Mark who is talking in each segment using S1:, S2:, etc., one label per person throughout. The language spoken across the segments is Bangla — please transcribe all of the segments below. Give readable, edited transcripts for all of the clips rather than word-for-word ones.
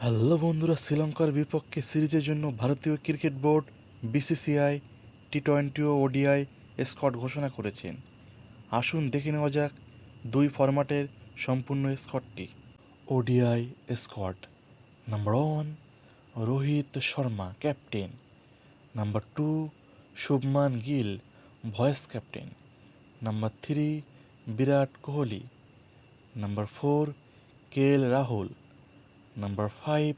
S1: হ্যালো বন্ধুরা, শ্রীলঙ্কার বিপক্ষে সিরিজের জন্য ভারতীয় ক্রিকেট বোর্ড বিসিসিআই টি-20 ও ওডিআই স্কোয়াড ঘোষণা করেছেন। আসুন দেখে নেওয়া যাক দুই ফরম্যাটের সম্পূর্ণ স্কোয়াডটি। ODI squad: number 1 Rohit Sharma, captain. Number 2 Shubman Gill, vice captain. Number 3 Virat Kohli. Number 4 Rahul. Number 5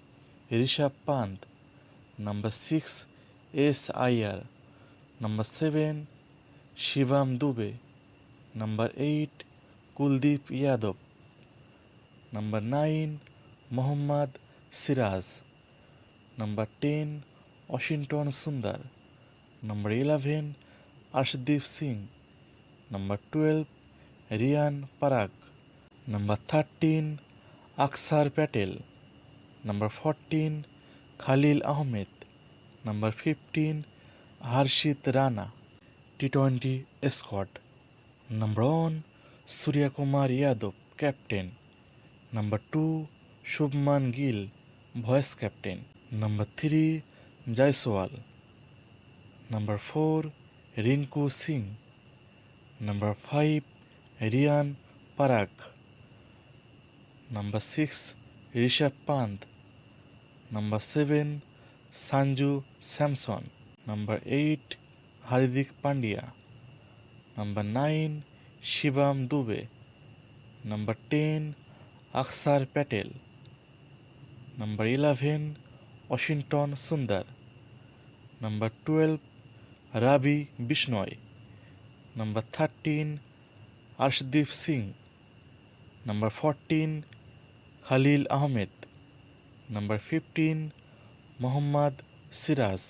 S1: Rishabh Pant. Number 6 Iyer. Number 7 Shivam Dube. Number 8 Kuldeep Yadav. Number 9 Mohammad Siraj. Number 10 Washington Sundar. Number 11 Arshdeep Singh. Number 12 Riyan Parag. Number 13 Axar Patel. Number 14 Khaleel Ahmed. Number 15 Harshit Rana. টি-20 squad: number 1 Surya Kumar Yadav, captain. Number 2 Shubman Gill, vice captain. Number 3 Jaiswal. Number 4 Rinku Singh. Number 5 Riyan Parag. Number 6 Rishabh Pant. Number 7 Sanju Samson. Number 8 Hardik Pandya. Number 9 Shivam Dube. Number 10 Axar Patel. Number 11 Washington Sundar. Number 12 Ravi Bishnoi. Number 13 Arshdeep Singh. Number 14 Khaleel Ahmed. Number 15 Mohammad Siraj.